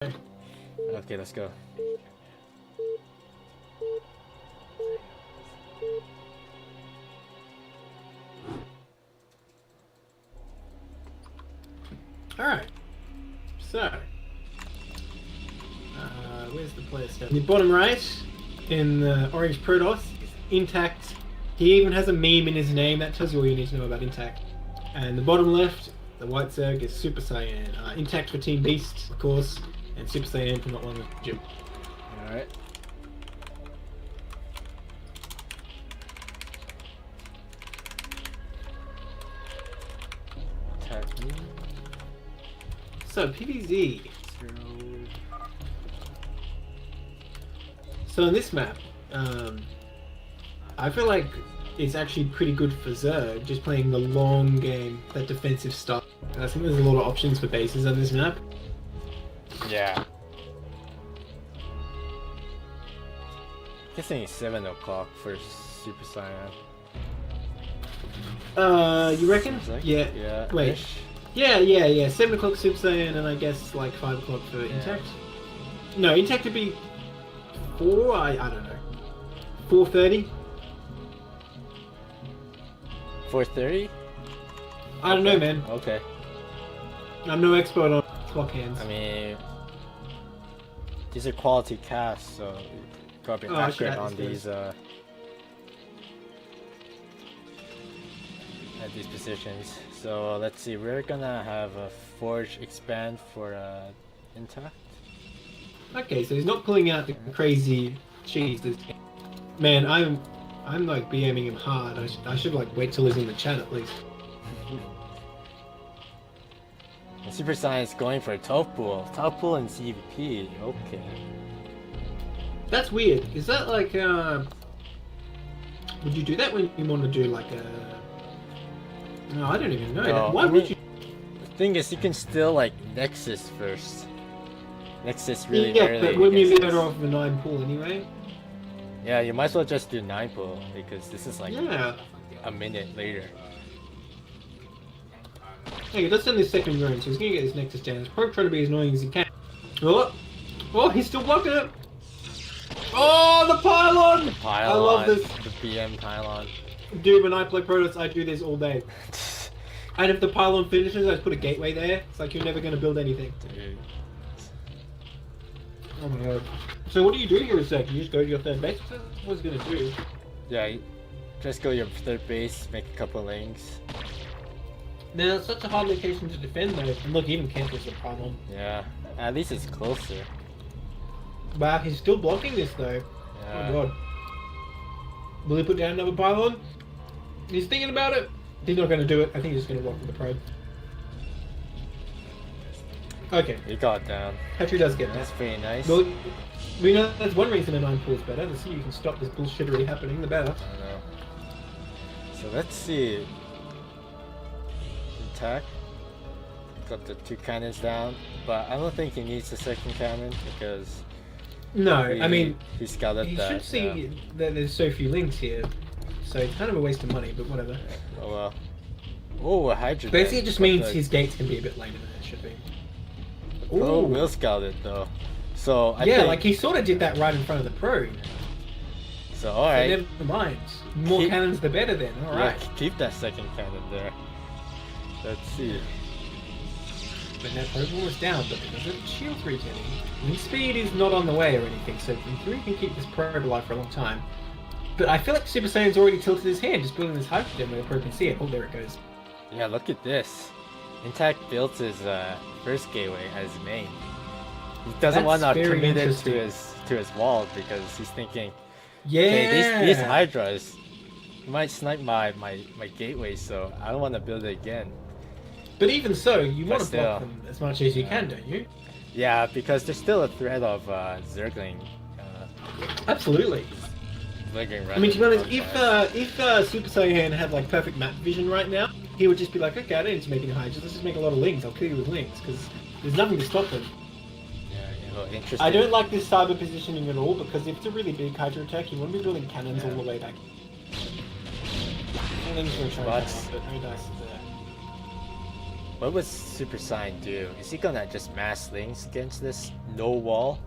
Okay, let's go. Alright, so where's the player stuff? In the bottom right, in the orange Protoss, is Intact. He even has a meme in his name that tells you all you need to know about Intact. And the bottom left, the white Zerg is Supercyan. Intact for Team Beast, of course, and Supercyan for Not1LegitPlayer. Alright. Attack me. So PvZ. So in this map, I feel like it's actually pretty good for Zerg, just playing the long game, that defensive stuff. I think there's a lot of options for bases on this map. Yeah. Guessing it's 7 o'clock for Supercyan. You reckon? Like, yeah. Yeah. Wait. Ish. Yeah. 7 o'clock Super Saiyan, and I guess like 5 o'clock for Intact. No, Intact would be 4. I don't know. 4:30. 4:30? I don't know, man. Okay. I'm no expert on clock hands. I mean, these are quality casts, so you gotta be accurate on these at these positions. So let's see, we're gonna have a Forge expand for Intact. Okay, so he's not pulling out the crazy cheese this game. Man, I'm like BMing him hard. I should like wait till he's in the chat at least. And Supercyan is going for a Pupil. Pupil and CVP. Okay. That's weird. Is that like would you do that when you want to do like a? No, I don't even know. No, Why would you? The thing is, you can still like Nexus first. Nexus really Yeah, early. but wouldn't you be against better this. off with a 9 pull anyway? Yeah, you might as well just do 9 pull because this is like Yeah. a minute later. Okay, let's send this second round, so he's gonna get this Nexus down. He's probably trying to be as annoying as he can. Oh, he's still blocking it! Oh, the pylon! The pylon, I love this. the BM pylon. Dude, when I play Protoss, I do this all day. And if the pylon finishes, I just put a gateway there. It's like you're never gonna build anything. Dude. Oh my god. So what do you do here in a sec? You just go to your third base? What's it gonna do? Yeah, you just go your third base, make a couple links. Now, it's such a hard location to defend though. And look, even cancels the pylon. Yeah, at least it's closer. Wow, he's still blocking this though. Yeah. Oh god. Will he put down another pylon? He's thinking about it. He's not going to do it. I think he's just going to walk with the probe. Okay. He got down. Hatchery does get That's that. pretty nice. Well, we know that's one reason a 9 pull is better. The sooner you can stop this bullshittery happening, the better. I don't know. So let's see. Attack. Got the 2 cannons down, but I don't think he needs the second cannon because No, I mean, he scouted he that. should see that there's so few links here. So it's kind of a waste of money, but whatever. Oh well. Oh, a Hydra. Basically, it just means his gates can be a bit later than it should be. Oh, Ooh. will scout it though. So I Yeah, think, like he sort of did that right in front of the probe. So alright. So never mind. More cannons, the better then. All right. Yeah, keep that second cannon there. Let's see. But that probe was down, but because of shield regenerating, wind speed is not on the way or anything, so in theory you can keep this probe alive for a long time. But I feel like Super Saiyan's already tilted his hand, just building this hydrogen where the probe can see it. Oh, there it goes. Yeah, look at this. Intact built his first gateway as main. He doesn't want to very commit it interesting. to his wall because he's thinking, Yeah. hey, these Hydras might snipe my gateway, so I don't want to build it again. But even so, you want to still, block them as much as you can, don't you? Yeah, because there's still a threat of Zergling. Absolutely. Zergling I mean, to be honest, running if Super Saiyan had like perfect map vision right now, he would just be like, okay, I don't need to make any hydras, let's just make a lot of links, I'll kill you with links, because there's nothing to stop them. Yeah, interesting. I don't like this cyber positioning at all, because if it's a really big hydra attack, you want to be building cannons all the way back. And then you're trying to But but no dice is there. What would Supercyan do? Is he gonna just mass links against this no wall?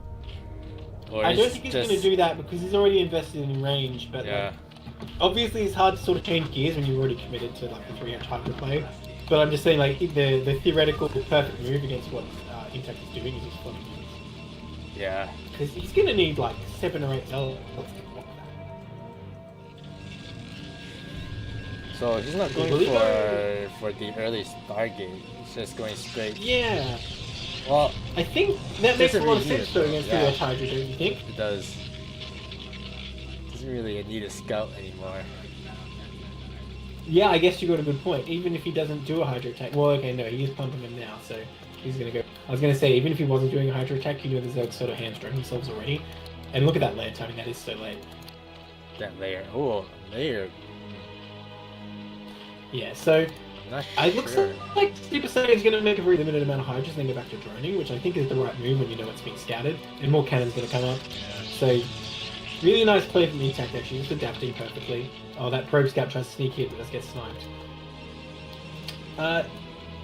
Or I don't think he's going to do that because he's already invested in range, but yeah. Obviously it's hard to sort of change gears when you've already committed to like the 3-inch hydro play. But I'm just saying like the theoretical perfect move against what Intact is doing is just flooding units. Yeah. Because he's going to need like 7 or 8 zealots. So he's not going for the early Stargate. He's just going straight. Yeah. Well, I think that makes a lot of really sense though against 3-inch hydro, don't you think? It does. Doesn't really need a scout anymore. Yeah, I guess you got a good point. Even if he doesn't do a hydro attack, well, okay, no, he is pumping him now, so he's gonna go. I was gonna say, even if he wasn't doing a hydro attack, you know, the Zerg sort of hamstrung themselves already. And look at that layer timing; that is so late. That layer, oh, layer. Yeah, so Not it looks like Supercyan is gonna make a very limited amount of hydros and then go back to droning, which I think is the right move when you know it's being scattered, and more cannons gonna come up. So. Really nice play from Intact actually, just adapting perfectly. Oh, that probe scout tries to sneak in, but does get sniped.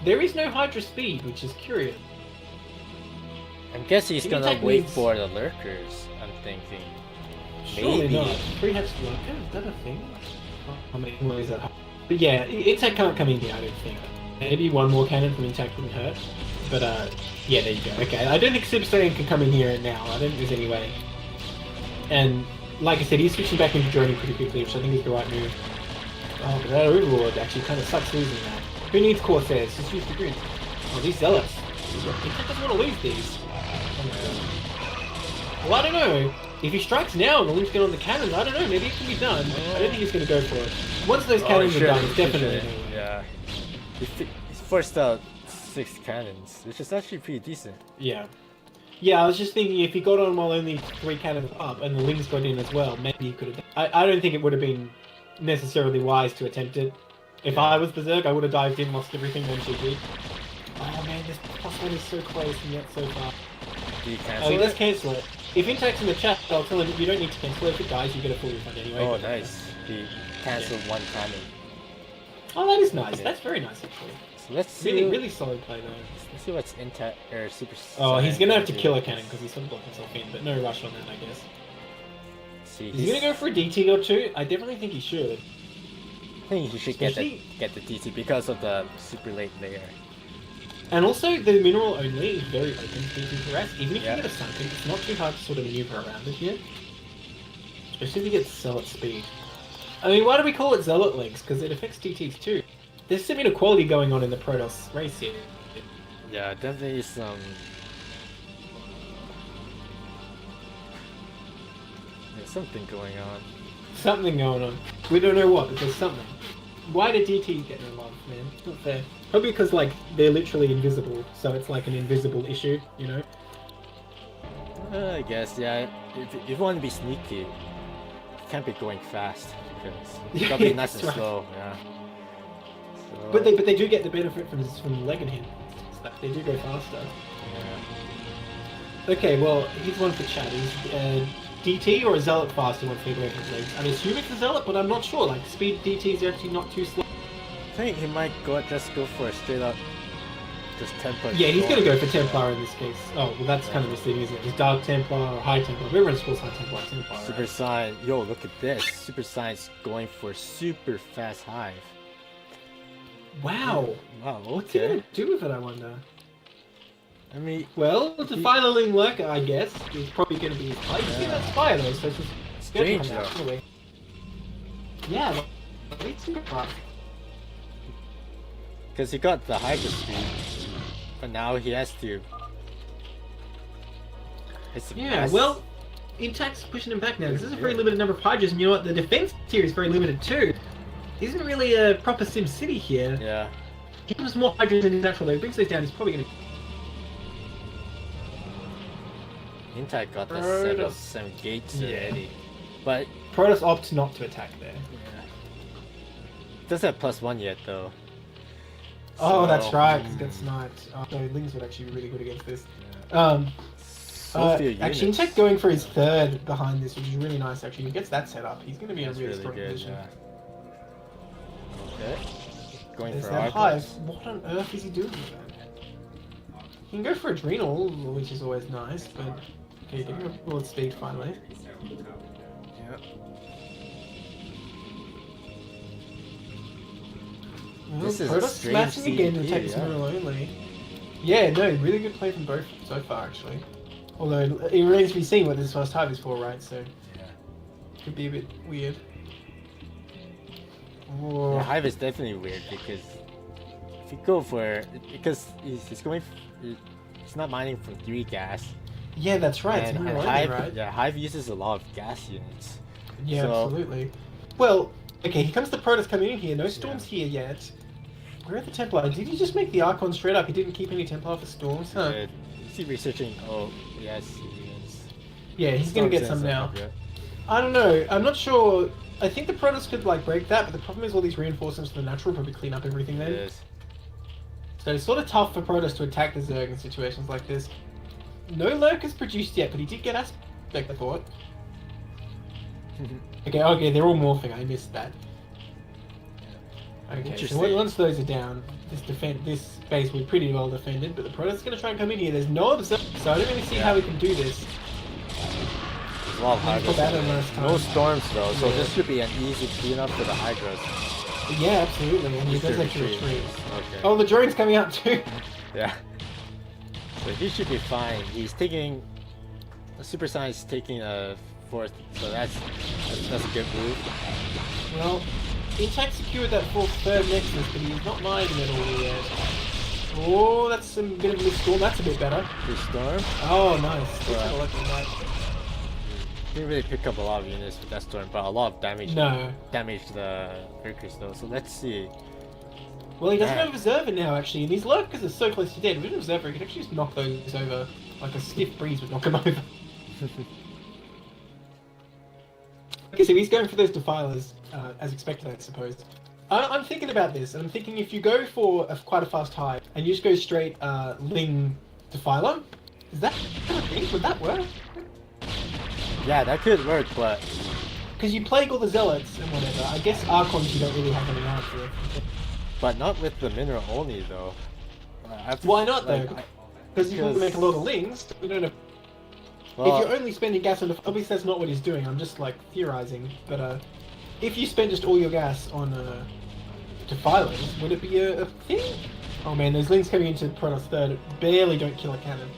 There is no Hydra speed, which is curious. I'm guessing he's gonna Intact wait needs... for the lurkers, I'm thinking. Surely Maybe. not. 3-hatch lurker? Is that a thing? I mean, what is that? But yeah, Intact can't come in here, I don't think. Maybe one more cannon from Intact wouldn't hurt. But yeah, there you go. Okay, I don't think Supercyan can come in here now. I don't think there's any way. And like I said, he's switching back into droning pretty quickly, which I think is the right move. Oh, but that Overlord actually kind of sucks losing that. Who needs Corsairs? Just use the grid. Oh, these Zealots. He doesn't want to lose these. Well, I don't know. If he strikes now and the Lynx get on the cannons, I don't know. Maybe it can be done. I don't think he's going to go for it. Once those cannons are done, it's definitely going to. Yeah. He's forced out 6 cannons, which is actually pretty decent. Yeah. Yeah, I was just thinking if he got on while only 3 cannons up and the Lynx got in as well, maybe he could have... I don't think it would have been necessarily wise to attempt it. If I was Berserk, I would have dived in, lost everything, then GG. Oh man, this +1 is so close and yet so far. Do you cancel he it? does cancel it. If Intact's in the chat, I'll tell him you don't need to cancel it. If it dies, you get a full refund anyway. Oh, nice. He cancelled one cannon. Oh, that is nice. That's very nice, actually. So let's see. Really solid play, though. Let's see what's Intact or Super. Oh, he's gonna have to kill a cannon because he's sort of blocked himself in, but no rush on that, I guess. See, he's gonna go for a DT or 2. I definitely think he should. I think he should get the DT because of the super late layer. And also, the mineral only is very open to DT harass. Even if you get a sunken, it's not too hard to sort of maneuver around it here. Especially if you get Zealot speed. I mean, why do we call it Zealot links? Because it affects DTs too. There's some inequality going on in the Protoss race here. Yeah, definitely some... There's something going on. Something going on. We don't know what, but there's something. Why do DTs get no love, man? It's not fair. Probably because, like, they're literally invisible, so it's like an invisible issue, you know? I guess, yeah. If you want to be sneaky, you can't be going fast, because it's gotta be nice and slow, yeah. So... But they do get the benefit from leg and hand. They do go faster. Yeah. Okay, well, here's one for chat. Is DT or a Zealot faster once they break his legs? I assume it's a Zealot, but I'm not sure. Like, speed DT is actually not too slow. I think he might just go for a straight up, just Templar. Yeah, he's going to go for Templar in this case. Oh, well, that's kind of misleading, isn't it? Just Dark Templar or High Templar. Everyone calls High Templar Templar. Supercyan, yo, look at this. Supercyan's going for super fast hive. Wow. Wow, okay. What's he going to do with it, I wonder? I mean... Well, it's a Fireling Lurker, I guess. It's probably going to be his place. Yeah, that's fire, though, so it's just... Strange, though. Anyway. Yeah, well, it's super fast. Because he got the Hydra speed, but now he has to... Yeah, well, Intact's pushing him back now, because there's a very limited number of Hydras, and you know what, the defense tier is very limited too. Isn't really a proper Sim City here. Yeah. He gives more Hydras than his natural, though. He brings those down, he's probably going to... Intact got the set of some gates already, but... Protoss opts not to attack there. Yeah. Doesn't have +1 yet, though. Oh, that's right, because it got sniped. Oh, no, Lings would actually be really good against this. Actually, Intact going for his third behind this, which is really nice, actually. He gets that set up. He's going to be in a really strong position. Okay. going There's for that Arc. hive. What on earth is he doing with that? He can go for Adrenal, which is always nice, but... Okay, getting a bullet speed finally. Yeah. Well, This is a Protoss strange smashing again to CDP, attack this yeah. mineral only. Yeah, no, really good play from both so far, actually. Although, it remains to be seen what this first hive is for, right? So, Yeah. could be a bit weird. The Oh. hive is definitely weird because if you go for because he's going, he's not mining for 3 gas. Yeah, that's right. It's And mineral only, hive, right? yeah, hive uses a lot of gas units. Yeah, So- absolutely. Well, okay, here comes the Protoss coming in here. No storms here yet. Where are the Templar? Did he just make the Archon straight up? He didn't keep any Templar for storms, huh? Is he researching? Oh, yes, he is. Yeah, he's gonna get some Storms now. and stuff, I don't know. I'm not sure. I think the Protoss could like break that, but the problem is all these reinforcements for the natural probably clean up everything yeah. then. It is. So it's sort of tough for Protoss to attack the Zerg in situations like this. No Lurkers produced yet, but he did get Aspect, I thought. Okay, they're all morphing. I missed that. Okay, so Interesting. once those are down, this base will be pretty well defended, but the Protoss is going to try and come in here. There's no observer, so I don't really see how we can do this. There's a lot of Let's put that in Hydras. last time. No storms though, so Yeah. this should be an easy cleanup for the Hydras. Yeah, absolutely, and he He's does to have to retreat. retreat. Okay. Oh, the drone's coming out too! Yeah. So he should be fine. He's taking. The Supercyan is taking a 4th, so that's a good move. Well, Intact secured that 3rd Nexus, but he's not mining it all yet. Oh, that's a bit of a storm. That's a bit better. Good storm. Oh, nice. Yeah. I like that. Didn't really pick up a lot of units with that storm, but a lot of damage. No. Damaged the Lurkers though. So let's see. Well, he doesn't Yeah. have Observer now, actually, and these Lurkers are so close to dead. With an Observer, he could actually just knock those over. Like a stiff breeze would knock him over. Okay, so he's going for those Defilers, as expected, I suppose. I'm thinking about this, and I'm thinking if you go for quite a fast high, and you just go straight Ling Defiler, is that a thing? Would that work? Yeah, that could work, but Because you plague all the Zealots and whatever. I guess Archons you don't really have any answer. not with the mineral only though. Why not though? Like, Because you can make a lot of Lings. We don't know. well, If you're only spending gas on obviously that's not what he's doing. I'm just like theorizing. But if you spend just all your gas on Defilers, would it be a thing? Oh man, those Lings coming into Protoss 3rd barely don't kill a cannon.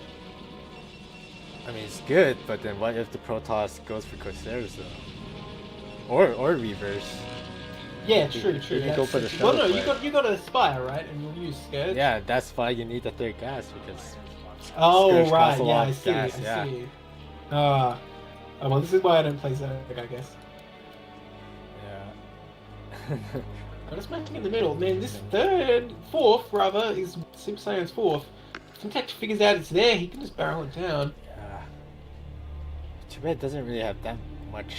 I mean it's good, but then what if the Protoss goes for Corsairs though? Or reverse. Yeah, true. You can go for the well, no, shuttle you got a Spire, right? And you'll use Scourge. Yeah, that's why you need the 3rd gas because Oh Scourge right, costs a yeah, lot I of see. gas, I yeah. see. Oh well, this is why I don't play Zerg, I guess. Yeah. I'm just making in the middle. Man, this 4th rather, is Supercyan's 4th. If Intact figures out it's there, he can just barrel it down. Yeah. Too bad it doesn't really have that much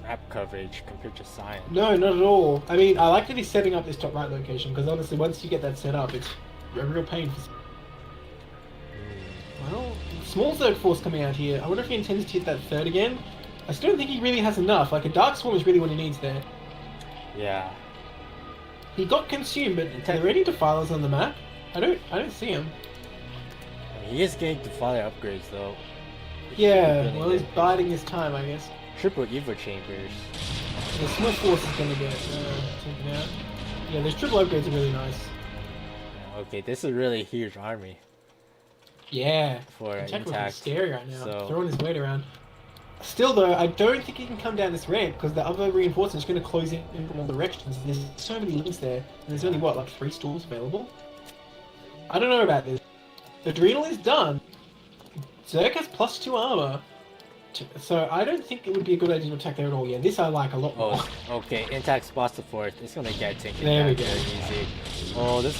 map coverage compared to Science. No, not at all. I mean, I like that he's setting up this top right location, because honestly, once you get that set up, it's a real pain for... Well, small Zerg force coming out here. I wonder if he intends to hit that 3rd again. I still don't think he really has enough. Like, a Dark Swarm is really what he needs there. Yeah. He got consumed, but are there any Defilers on the map? I don't see him. I mean, he is getting Defiler upgrades though. Yeah, Really well, he's good. biding his time, I guess. Triple Evo Chambers. The small force is gonna get taken out. Yeah, those triple upgrades are really nice. Yeah, okay, this is a really huge army Yeah. for Intact looking Intact. scary right now. So- Throwing his weight around. Still though, I don't think he can come down this ramp because the other reinforcements are going to close in from all directions. There's so many links there, and there's only what, like 3 stalls available? I don't know about this. Adrenal is done. Zerg has +2 armor. So I don't think it would be a good idea to attack there at all. Yeah, this I like a lot more. Oh, okay, Intact spots the 4th. It's gonna get taken There down we go. very easy. Oh, this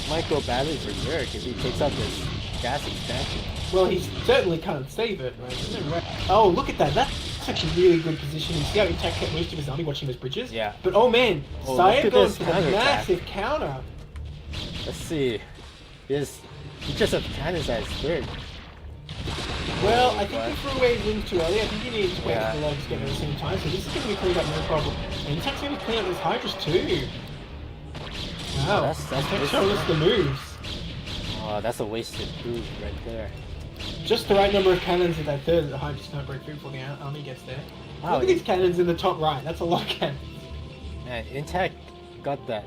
might go badly for Zerg if he takes out this gas expansion. Well, he certainly can't save it, right? There's no way. Oh, look at that. That's actually really good positioning. See how Intact kept most of his army watching those bridges? Yeah. But oh man, Oh, Cyan look at goes this for the counterattack. massive counter. Let's see. He just has cannons at his 3rd. Well, I think What? he threw away his wings too early. I think he needed to wait Yeah. for the logs to get at the same time. So this is going to be cleaned up no problem. And Intact's going to clean up those Hydras too. Wow. That's Intech showing us the moves. Oh, that's a wasted move right there. Just the right number of cannons in that third the high just not break through before the army gets there. Wow, Look at these cannons in the top right. That's a lot of cannons. Man, Intech got that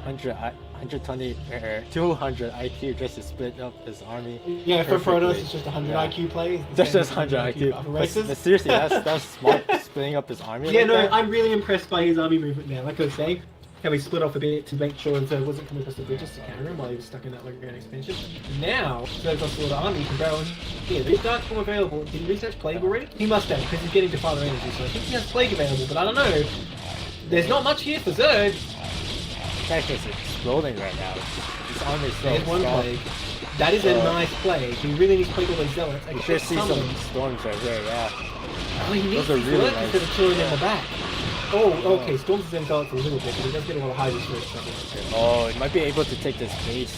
120 or 200 IQ just to split up his army. Yeah, for perfectly. Protoss, it's just 100 IQ plays. Just 100 IQ. But seriously, that's smart splitting up his army. Yeah, like no, that. I'm really impressed by his army movement now. Like I was saying, how he split off a bit to make sure Zerg wasn't coming across the bridges to counter him while he was stuck in that Lagrange expansion. Now, Zerg's lost a lot of army, he can barrel in here. There's Dark Form available. Did he research Plague already? He must have, because he's getting Defiler energy, so I think he has Plague available, but I don't know. There's not much here for Zerg. Intech is exploding right now. His army is so There's one strong. Plague. That is a nice Plague. He really needs to Plague all those Zealots. You should see some storms right there, yeah. Oh, he needs Those are to really work nice. instead of chilling in the back. Oh, okay, Storms is Zealots a little bit, but he does get a lot of high research trouble. Oh, he might be able to take this base.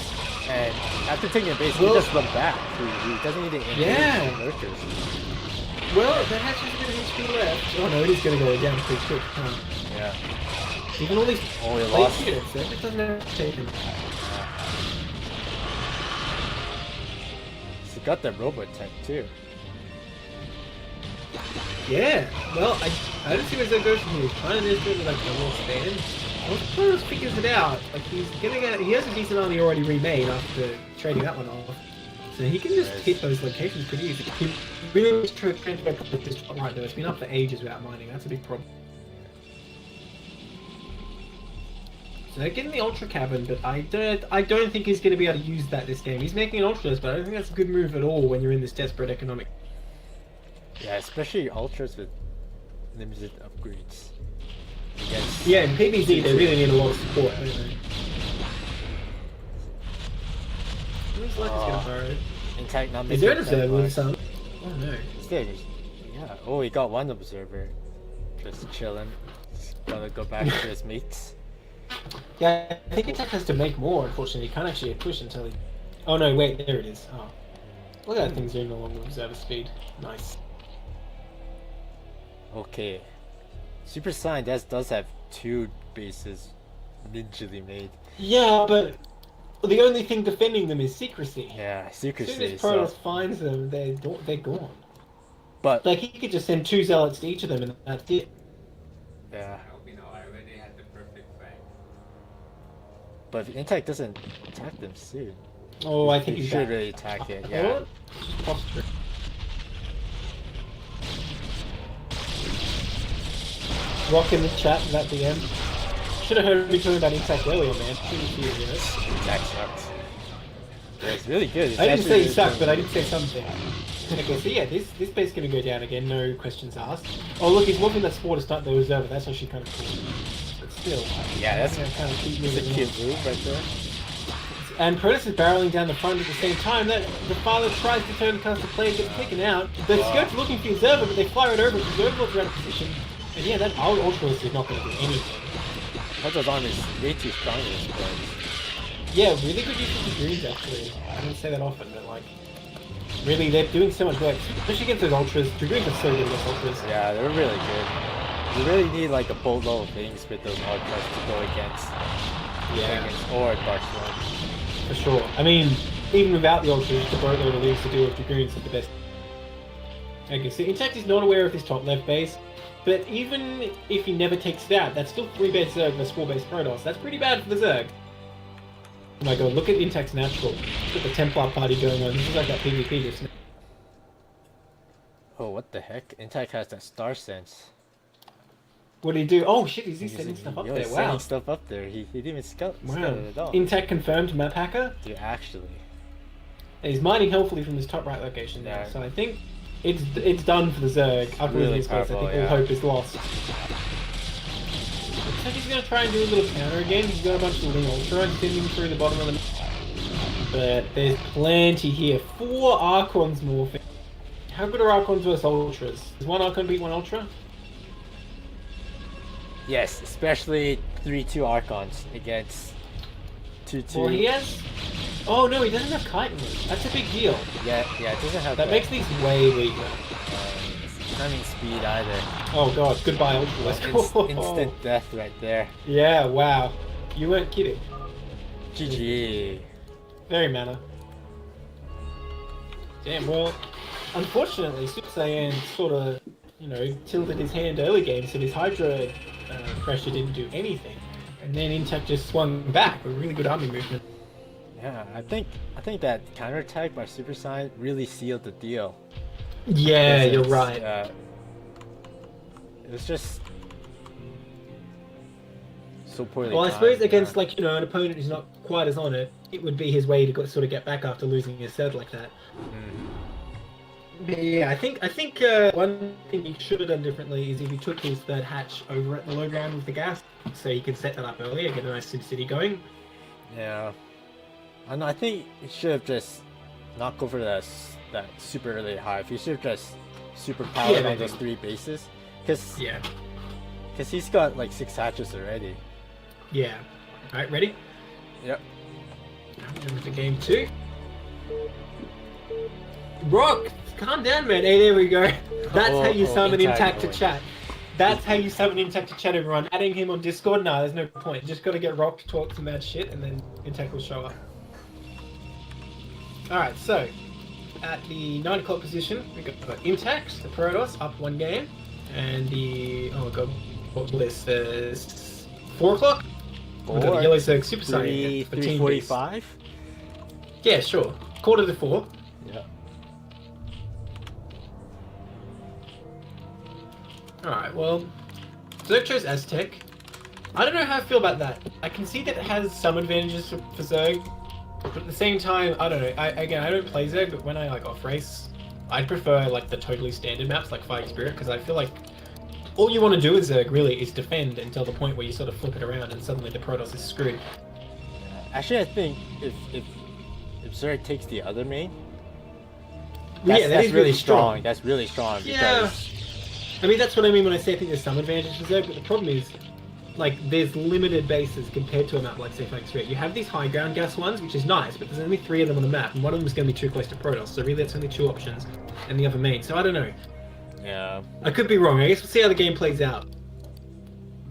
And after taking the base, he just run back. He doesn't need to engage the lurkers. Well, that has just a bit of HP left. Oh no, it is going to go down pretty quick. Yeah. Even all these Oh, he late lost. units, it doesn't have to take him. He got that robot tech too. Yeah, well, I don't see where Zerg goes from here. He's trying to do it with like a little stand. Once Protoss figures it out, like he has a decent army already remade after trading that one off. So he can just hit those locations pretty easily. He really needs to transfer this right though. It's been up for ages without mining. That's a big problem. So they're getting the Ultra Cabin, but I don't think he's going to be able to use that this game. He's making an Ultras, but I don't think that's a good move at all when you're in this desperate economic. Yeah, especially ultras with limited upgrades. Against Yeah, in PvZ they really need a lot of support, don't they? Looks like it's going to burrow. Intech not Is making there an that observer far. with some? Oh no. Is there? Yeah. Oh, he got one observer. Just chilling. Just gonna go back to his mates. Yeah, I think Intech has to make more, unfortunately. He can't actually push until he... Oh no, wait, there it is. Oh. Look at that thing zooming along with observer speed. Nice. Okay. Supercyan does have 2 bases ninjally made. Yeah, but the only thing defending them is secrecy. Yeah, As soon secrecy. as Protoss finds them, they're gone. But Like, he could just send 2 Zealots to each of them and that's it. yeah, You know, I already had the perfect flank. but if Intech doesn't attack them soon, Oh, I think he he's should back. really attack it. Oh, Yeah. just posture. Rock in the chat, that DM. Should have heard me talking about Intech earlier, man. Attack sucks. Yeah, it's really good. It's I didn't actually say he really sucked, good. but I did say something. Okay, so yeah, this base is going to go down again, no questions asked. Oh look, he's walking that spore to start the reserve, that's actually kind of cool. But still, Yeah, that's kind of keep it's a moving cute on. move right there. And Protoss is barreling down the front at the same time. That the father tries to turn the cast of play, gets taken out. The Skirt's looking for the observer, but they fire it over because the Overlord's out of position. And yeah, that Ultras is not going to do anything. Protoss army is way too strong in this place. Yeah, really good use of the greens actually. I don't say that often, but like, really, they're doing so much work, especially against those Ultras. Dragoons are so good against Ultras. Yeah, they're really good. You really need like a boatload of things with those ultras to go against. Yeah, Or Dark Storm. for sure. I mean, even without the Ultras, the boatload of leaves to deal with Dragoons are the best. Okay, so Intech is not aware of his top left base, but even if he never takes it out, that's still 3-base Zerg versus 4-base Protoss. That's pretty bad for the Zerg. Oh my god, look at Intech's natural. Look at the Templar party going on. This is like that PvP just now. Oh, what the heck? Intech has that star sense. What did he do? Oh shit, he's sending stuff up Yo, there. he's Wow. sending stuff up there. He didn't even scout Wow. it at all. Intech confirmed map hacker. Dude, actually. He's mining helpfully from this top right location now, Yeah. so I think it's done for the Zerg. After Really losing his base, I powerful, think yeah. all hope is lost. Looks like he's going to try and do a little counter again. He's got a bunch of Ling Ultra sending through the bottom of the map. But there's plenty here. 4 Archons morphing. How good are Archons versus Ultras? Does one Archon beat one Ultra? Yes, especially 3-2 Archons against 2-2. Well, he has... Oh no, he doesn't have Chitin. That's a big deal. Yeah, it doesn't have That makes these way weaker. it's not even speed either. Oh god, goodbye Ultra. Let's go. Instant death right there. Yeah, wow. You weren't kidding. GG. Very mana. Damn, well, unfortunately, Supercyan sort of, tilted his hand early game, so his Hydra pressure didn't do anything. And then Intact just swung back with really good army movement. Yeah, I think that counterattack by Supercyan really sealed the deal. Yeah, Because you're it's, right. It was just so poorly Well, I timed, suppose against yeah. an opponent who's not quite as on it, it would be his way to sort of get back after losing his third like that. But yeah, I think one thing he should have done differently is if he took his third hatch over at the low ground with the gas, so he could set that up earlier, get a nice SimCity going. Yeah. I know. I think he should have just not go for that super early hive. He should have just super powered on those 3 bases, cause he's got like 6 hatches already. Yeah. All right, ready? Yep. Over to game 2. Rock, calm down, man. Hey, there we go. That's how you summon Intact to chat. That's how you summon Intact to chat, everyone. Adding him on Discord? Nah, there's no point. Just gotta get Rock to talk some mad shit, and then Intact will show up. Alright, so, at the 9 o'clock position, we've got Intact, the Protoss, up 1 game, and the, oh my god, what list? There's 4 o'clock? We've got the Yellow Zerg Super Saiyan for Team Beast. 3:45? Yeah, sure. Quarter to 4. Yeah. Alright, well, Zerg chose Aztec. I don't know how I feel about that. I can see that it has some advantages for Zerg, but at the same time, I don't know. I don't play Zerg, but when I off race, I'd prefer the totally standard maps like Fighting Spirit, because I feel like all you want to do with Zerg really is defend until the point where you sort of flip it around and suddenly the Protoss is screwed. Actually, I think if Zerg takes the other main, that's really strong. That's really strong. Yeah. Because I mean, that's what I mean when I say I think there's some advantage to Zerg, but the problem is, there's limited bases compared to a map like, say, Fighting Spirit. You have these high ground gas ones, which is nice, but there's only 3 of them on the map, and one of them is going to be too close to Protoss, so really that's only 2 options, and the other main. So I don't know. yeah. I could be wrong. I guess we'll see how the game plays out.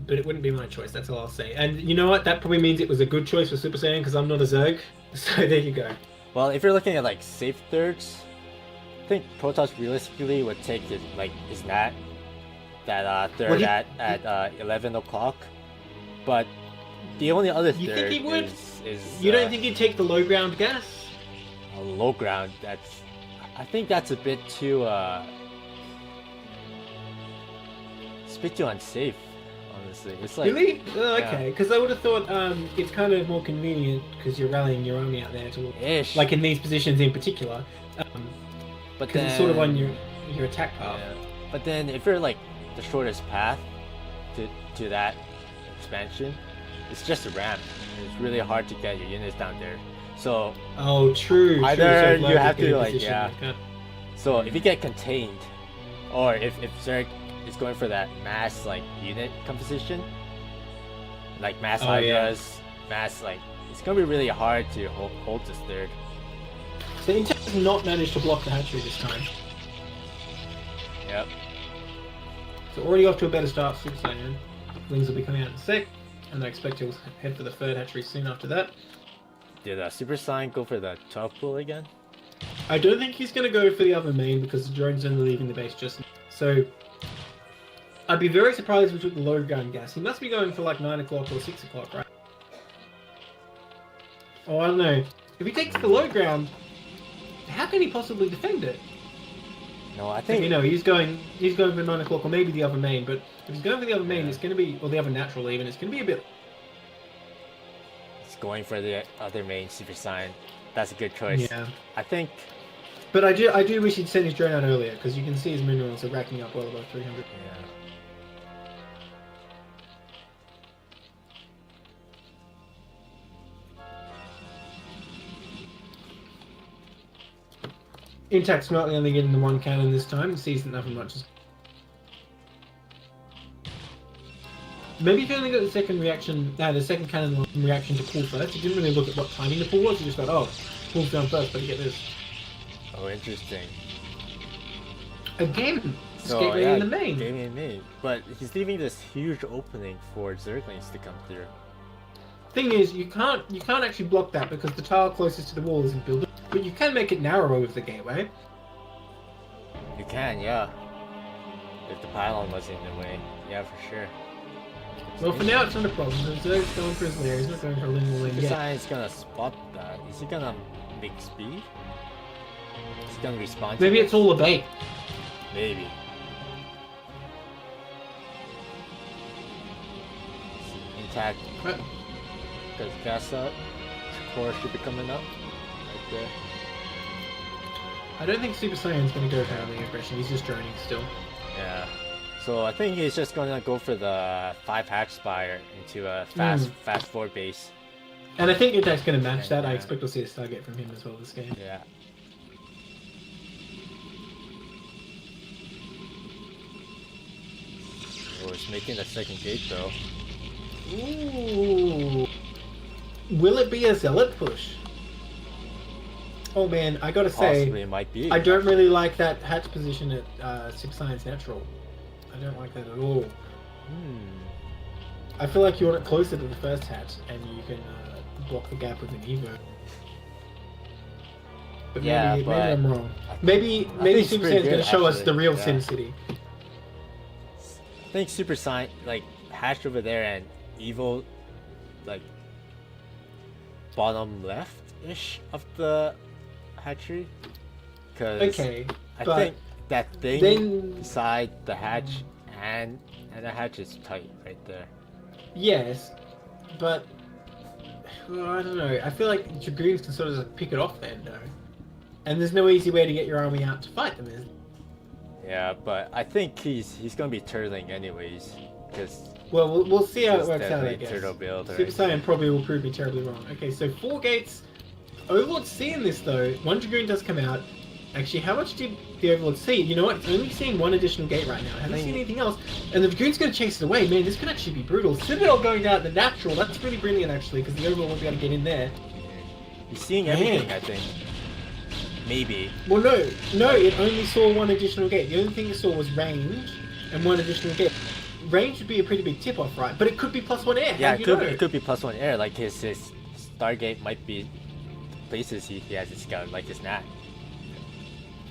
But it wouldn't be my choice, that's all I'll say. And you know what? That probably means it was a good choice for Super Saiyan, because I'm not a Zerg. So there you go. Well, if you're looking at safe thirds, I think Protoss realistically would take his Nat that third at 11 o'clock. But the only other You third think he would? is You don't think he'd take the low ground gas? low ground. I think that's a bit too it's a bit too unsafe. Honestly, it's Really? Oh, okay. Because I would have thought it's kind of more convenient because you're rallying your army out there to ish. in these positions in particular. But because it's sort of on your attack path. Yeah. But then if you're the shortest path to that expansion, it's just a ramp. It's really hard to get your units down there. So oh, true. either true. So you have to position, So if you get contained, or if Zerg is going for that mass unit composition, mass Hydras, mass it's gonna be really hard to hold this third. So Intel has not managed to block the hatchery this time. Yep. So already off to a better start for Super Saiyan. Wings will be coming out in a sec, and I expect he'll head for the third hatchery soon after that. Did Super Saiyan go for the 12 pool again? I don't think he's going to go for the other main because the drone's only leaving the base just now. So I'd be very surprised if we took the low ground gas. He must be going for 9 o'clock or 6 o'clock, right? Oh, I don't know. If he takes the low ground, how can he possibly defend it? No, I think he's going for 9 o'clock or maybe the other main. But if he's going for the other main, it's going to be, or the other natural even, it's going to be a bit. He's going for the other main Super Saiyan. That's a good choice. Yeah. I think. But I do wish he'd send his drone out earlier because you can see his minerals are racking up well above 300. Yeah. Intact's not only getting the 1 cannon this time, it sees that nothing much is. Maybe if he only got the second reaction, the second cannon reaction to pull first, he didn't really look at what timing the pull was, he just thought, oh, pull's down first, but you get this. Oh, interesting. Again, So, escape in the main. Game in main. But he's leaving this huge opening for Zerglings to come through. Thing is, you can't actually block that because the tile closest to the wall isn't built. But you can make it narrower with the gateway. You can, yeah. If the pylon was in the way, yeah, for sure. Well, for now it's not a problem. Zerg's going for his lair. He's not going for a ling yet. Supercyan's gonna spot that. Is he gonna make speed? Is he gonna respond? Maybe to it's all a bait. Maybe. Intact. Because gas up. Core should be coming up. Right there. I don't think Supercyan's going to go for handling aggression. He's just droning still. Yeah. So I think he's just gonna go for the 5 hatch spire into a fast 4 base. And I think Intact's going to match that. I expect we'll see a Stargate from him as well this game. Yeah. Oh, he's making a second gate though. Ooh. Will it be a zealot push? Oh man, I gotta say, Possibly it might be. I don't really like that hatch position at Supercyan's natural. I don't like that at all. I feel like you want it closer to the first hatch, and you can block the gap with an Evo. But yeah, maybe I'm wrong. Maybe think it's pretty Supercyan's good, gonna show us actually. the real Yeah. Sin City. I think Supercyan, like, hatched over there and Evil, like, bottom left-ish of the hatchery. Because Okay, I but think that thing then- beside the hatch and the hatch is tight right there. yes, but well, I don't know. I feel like Dragoons can sort of just pick it off then, though. And there's no easy way to get your army out to fight them, is there? Yeah, but I think he's gonna be turtling anyways, because Well, we'll see how it Just works out, I deadly guess. turtle build or Super Saiyan probably will prove me terribly wrong. Okay, so 4 gates. Overlord's seeing this though. 1 Dragoon does come out. Actually, how much did the Overlord see? You know what? It's only seeing 1 additional gate right now. It hasn't seen anything else. And the Dragoon's going to chase it away. Man, this could actually be brutal. Citadel going down at the natural. That's really brilliant actually, because the Overlord won't be able to get in there. he's seeing everything. I think maybe. Well, no, it only saw 1 additional gate. The only thing it saw was range and 1 additional gate. Range would be a pretty big tip-off, right? But it could be +1 air. Yeah, How do you know? it could be +1 air. Like his Stargate might be places he has his scout, like his Nat.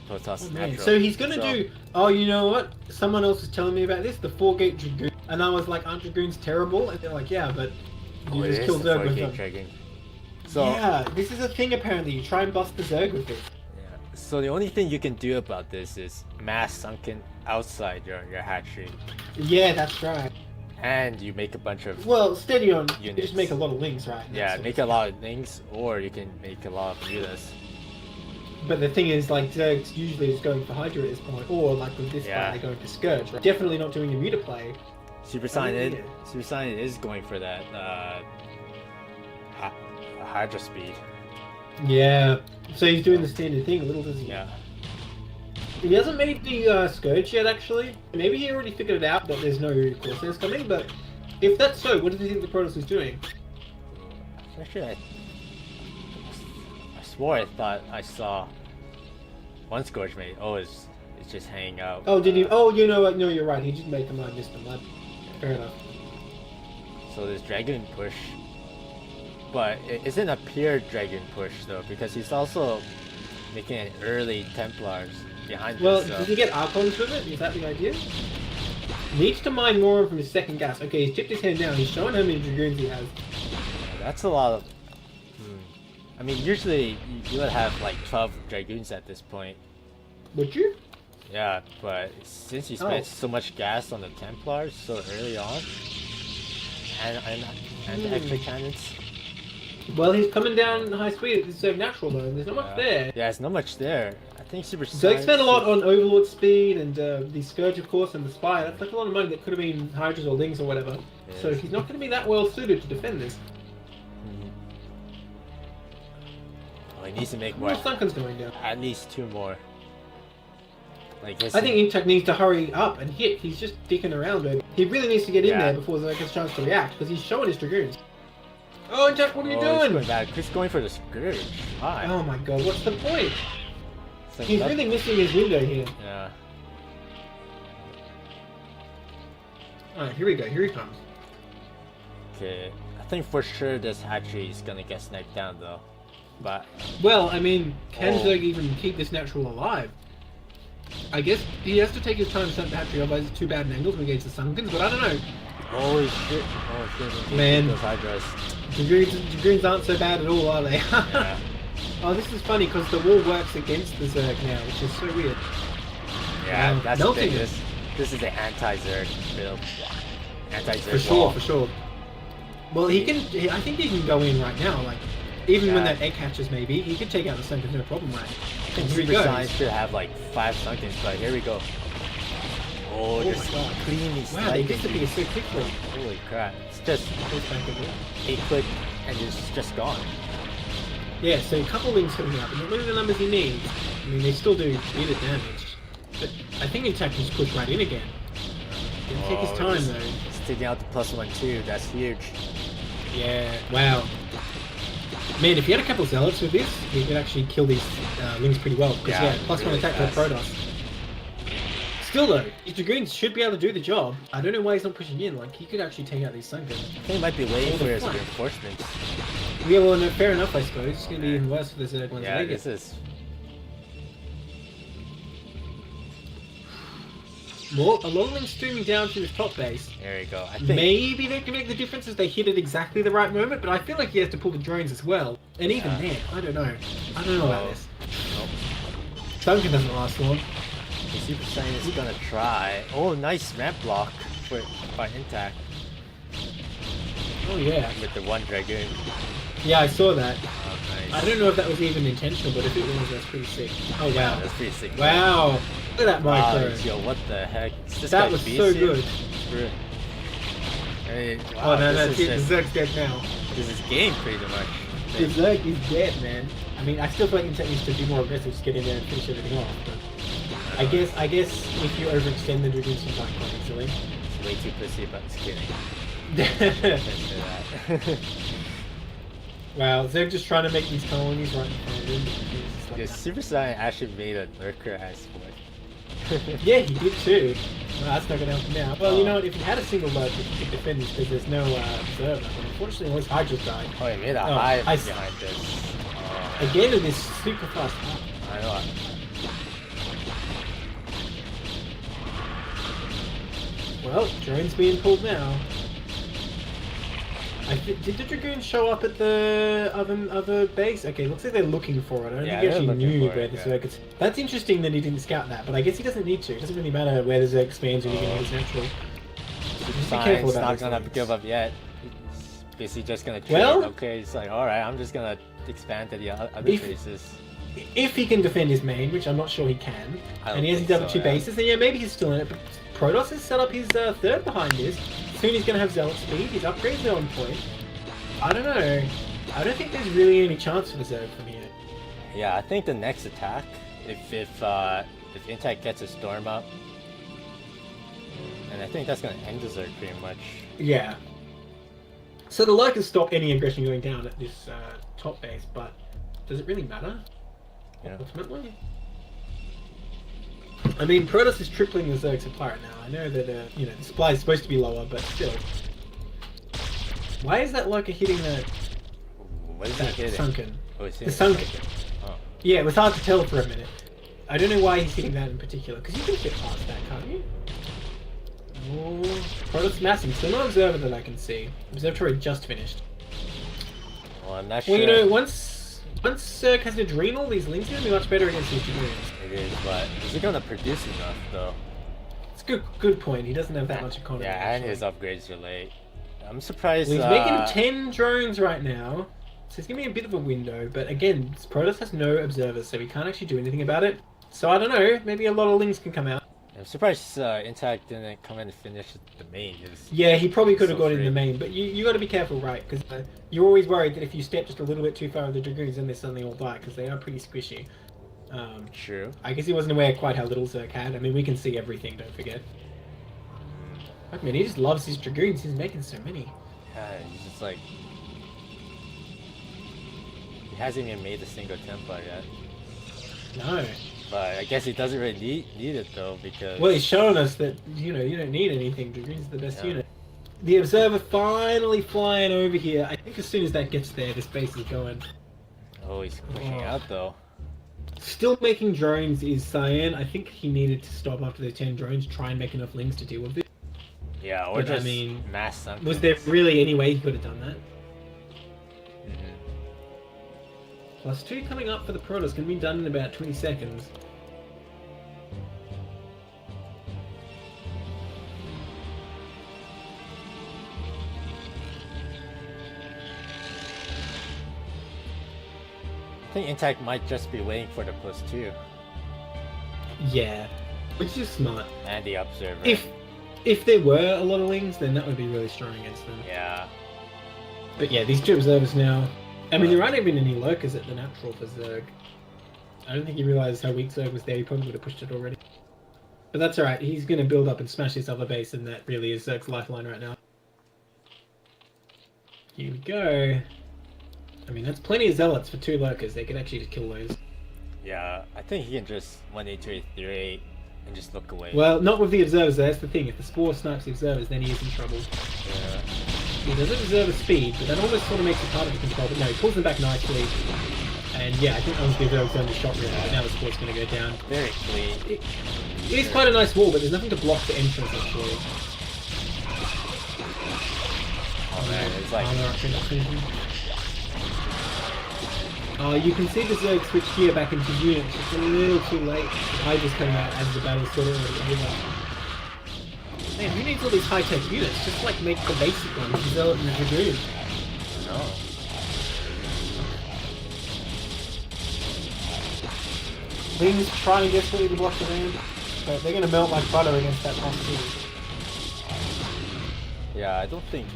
Protoss Man, natural. so he's gonna do. Oh, you know what? Someone else was telling me about this. The 4-gate Dragoon, and I was like, "Aren't Dragoons terrible?" And they're like, "Yeah, but you just kill Zerg with them." Dragon. So yeah, this is a thing apparently. You try and bust the Zerg with this. yeah. So the only thing you can do about this is mass sunken outside your hatchery, Yeah, that's right. and you make a bunch of Well, steady on. You Units. just make a lot of links, right? yeah, That's make a lot of things, or you can make a lot of mutas. But the thing is, like, Zerg's usually is going for Hydra at this point, or like with this Yeah. fight, they're going for Scourge. Right? Definitely not doing a muta play. Super I mean, Saiyan, Super Saiyan is going for that Hydra speed. Yeah. So he's doing the standard thing. Little does he. Yeah. He hasn't made the Scourge yet, actually. Maybe he already figured it out that there's no Corsairs coming, but if that's so, what does he think the Protoss is doing? Actually, I swore I thought I saw one Scourge mate. Oh, it's just hanging out. Oh, did he? Oh, you know what? No, you're right. He did make them. I missed them. Fair enough. So there's Dragon push. But it isn't a pure Dragon push though, because he's also making an early Templars behind Well, this. So. did he get Archons with it? Is that the idea? Needs to mine more from his second gas. Okay, he's tipped his hand down. He's showing how many Dragoons he has. That's a lot of... I mean, usually you would have like 12 Dragoons at this point. Would you? Yeah, but since he spent so much gas on the Templars so early on, and the extra cannons... Well, he's coming down high speed. This is so natural though. There's not much there. Yeah, there's not much there. I think Super Zerg spent a lot on Overlord speed and the Scourge, of course, and the Spire. That's like a lot of money that could have been Hydras or Lings or whatever. Yes. So he's not going to be that well suited to defend this. Oh, he needs to make More more. Sunken's going down. At least 2 more. Like his I think Intact needs to hurry up and hit. He's just dicking around, baby. He really needs to get in Yeah. there before Zerg has a chance to react, because he's showing his Dragoons. Oh, Intact, what are you He's doing? going back. He's going for the Scourge. Why? Oh my god, what's the point? It's like He's nothing. really missing his window here. Yeah. Alright, here we go, here he comes. Okay. I think for sure this hatchery is gonna get sniped down though. But well, I mean, can Zerg even keep this natural alive? I guess he has to take his time to set the hatchery, otherwise it's too bad an angles against the Sunkens, but I don't know. holy shit! Oh shit! Man. Those Hydras. Dragoons aren't so bad at all, are they? Yeah. Oh, this is funny because the wall works against the Zerg now, which is so weird. Yeah, that's the melting thing. it. This is an anti-Zerg build. Anti-Zerg For sure, wall. for sure. Well, he can. I think he can go in right now. Like, even when Yeah. that egg hatches, maybe he could take out the Sunkens, no problem, right? And here he Supercyan goes. should have like 5 Sunkens, but here we go. Oh, Oh just my God. cleanly Wow, they sniping. disappear so quickly. Holy crap! It's just Goes back a bit. 8 click and it's just gone. Yeah, so a couple links coming up, and not really the numbers he needs. I mean, they still do a bit of damage, but I think Intact can just push right in again. It'll take his time though. It's taking out the +1/+2. That's huge. Yeah, wow. Man, if he had a couple of zealots with this, he could actually kill these lings pretty well. Because Yeah, +1 really attack to fast. Protoss. Still though, his Dragoons should be able to do the job. I don't know why he's not pushing in. Like, he could actually take out these Sunkens. I think he might be waiting All for the his flank. reinforcements. Yeah, well, no, fair enough, I suppose. It's going to be even worse for the Zerg ones. Yeah, they this get. is. Well, a lot of links streaming down to his top base. There you go. I think. Maybe they can make the difference as they hit at exactly the right moment, but I feel like he has to pull the drones as well. And even Yeah. then, I don't know. I don't know about Oh. this. Nope. Duncan doesn't last long. The Super Saiyan is gonna try. Oh, nice ramp block by Intact Oh yeah. with the 1 Dragoon. Yeah, I saw that. Oh, nice. I don't know if that was even intentional, but if it was, that's pretty sick. Oh Yeah, wow. that's pretty sick. Wow. Look at that micro. Yo, what the heck? Is this That guy was so beast here? good. Hey, wow, Oh no, this that's is it. just- The Zerg's dead now. This is game pretty much. The Zerg is dead, man. I mean, I still feel like Intact needs to be more aggressive, just get in there and finish everything off. But I guess if you overextend the Dragoons, you might quite easily. It's way too pussy, but it's kidding. Can't say that. Wow, Zerg just trying to make these colonies right in front of him. It's like Yeah, that. Super Saiyan actually made a lurker as what? Yeah, he did too. Well, that's not going to help him out. Well, you know what? If he had a single lurker, he could defend this because there's no observer. But unfortunately, all his Hydras died. Oh, he made a Oh, hive I behind this. Oh, Again, with this super fast hive. I know. Well, drone's being pulled now. Did the Dragoons show up at the other base? Okay, looks like they're looking for it. I don't Yeah, think he they're actually looking knew for where it, the yeah. Zerg is. That's interesting that he didn't scout that, but I guess he doesn't need to. It doesn't really matter where the Zerg expands when you can use natural. Super Just be careful Saiyan's about not those gonna things. give up yet. Is he just gonna trade? Well- Okay, he's like, alright, I'm just gonna expand to the other If- bases. If he can defend his main, which I'm not sure he can, I don't and he has think the other so, two yeah. bases, then yeah, maybe he's still in it. But Protoss has set up his third behind this. Soon he's going to have Zealot speed. His upgrades are on point. I don't know. I don't think there's really any chance for the Zerg from here. Yeah, I think the next attack, if Intact gets a storm up, and I think that's gonna end the Zerg pretty much. Yeah. So the Lurkers stop any aggression going down at this top base, but does it really matter? Yeah. Ultimately? I mean, Protoss is tripling the Zerg supply right now. I know that, the supply is supposed to be lower, but still. Why is that Lurker hitting What is he that hitting? Sunken? Oh, he's The hitting Sunken. Oh. Yeah, it was hard to tell for a minute. I don't know why he's hitting that in particular, because you can get past that, can't you? Oh, Protoss massing. Still no Observer that I can see. Observatory just finished. Well, I'm not sure. Well, you know, once Zerg has Adrenal, these links are going to be much better against these Dragoons. It is, but is he gonna produce enough though? It's a good point. He doesn't have that much economy. Yeah, and actually. his upgrades are late. I'm surprised. Well, he's making 10 drones right now, so it's gonna be a bit of a window. But again, Protoss has no observers, so we can't actually do anything about it. So I don't know. Maybe a lot of links can come out. I'm surprised Intact didn't come in and finish the main. Yeah, he probably could have So got in free. the main, but you got to be careful, right? Because you're always worried that if you step just a little bit too far with the Dragoons, then they suddenly all die, because they are pretty squishy. True. I guess he wasn't aware quite how little Zerg had. I mean, we can see everything, don't forget. I mean, he just loves his Dragoons. He's making so many. Yeah, he's just like he hasn't even made a single Templar yet. No. But I guess he doesn't really need it though because Well, he's showing us that, you don't need anything. Dragoon's the best Yeah. unit. The Observer finally flying over here. I think as soon as that gets there, this base is going. Oh, he's pushing out though. Still making drones is Cyan. I think he needed to stop after the 10 drones, try and make enough lings to deal with it. Yeah, or But, just I mean, mass something. was there really any way he could have done that? +2 coming up for the Protoss, going to be done in about 20 seconds. I think Intact might just be waiting for the +2. Yeah, which is smart. And the Observer. If there were a lot of lings, then that would be really strong against them. Yeah. But yeah, these 2 Observers now. I mean, there aren't even any lurkers at the natural for Zerg. I don't think he realized how weak Zerg was there. He probably would have pushed it already. But that's alright. He's going to build up and smash this other base, and that really is Zerg's lifeline right now. Here we go. I mean, that's plenty of Zealots for 2 lurkers. They could actually just kill those. Yeah, I think he can just 1-8-2-8-3 and just look away. Well, not with the Observers, that's the thing. If the Spore snipes the Observers, then he is in trouble. Yeah. He doesn't observe a speed, but that almost sort of makes it harder to control. But no, he pulls them back nicely. And yeah, I think that was the Observer's only shot really, but now the Spore's going to go down. Very clean. It is quite a nice wall, but there's nothing to block the entrance actually. Oh man, it's like... you can see the Zerg switch gear back into units. It's a little too late. Hydra's coming out as the battle's sort of already over. Man, who needs all these high-tech units? Just like make the basic ones, Zealot and Dragoon. No. Lings trying desperately to block the ramp, but they're going to melt like butter against that +2. Yeah, I don't think...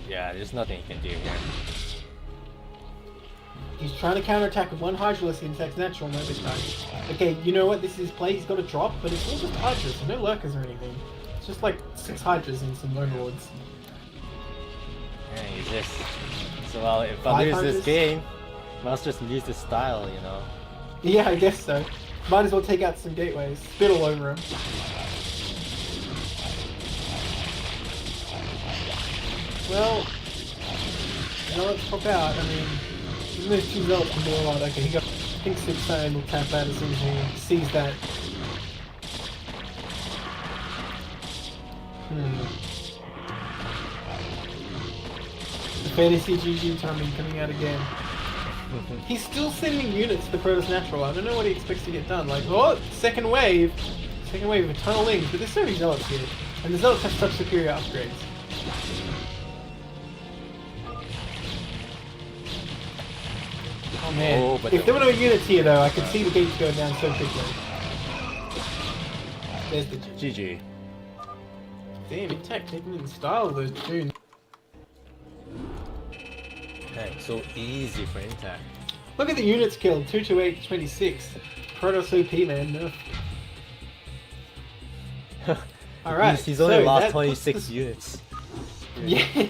Yeah, there's nothing he can do here. He's trying to counterattack with 1 Hydraless Insect's natural, no this time. Okay, you know what? This is his play. He's got a drop, but it's all just Hydras. There's no lurkers or anything. It's just like 6 Hydras and some Overlords. Yeah, he's just... So well, if I 5 lose Hydras? this game, must just use this style, you know? Yeah, I guess so. Might as well take out some gateways. Spit all over him. Well, Zealots pop out. I mean, even those 2 Zealots can do a lot. Okay, he got... I think Supercyan will tap out as soon as he sees that. The Fantasy GG timing coming out again. He's still sending units to the Protoss Natural. I don't know what he expects to get done. Like, oh, second wave of a ton of lings, but there's so many Zealots here. And the Zealots have such superior upgrades. Oh man, Oh, but if there were no units here though, I could see the gates going down so quickly. There's the GG. GG. Damn, Intact taking in the style of those tunes. Dang, so easy for Intact. Look at the units killed, 228 26. Protoss OP, man, nerf. Alright, He's only so lost that 26 puts the- units. Yeah,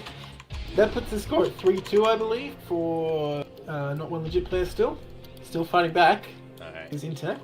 that puts the score at 3-2, I believe, for Not1LegitPlayer still. Still fighting back. Alright. Is Intact.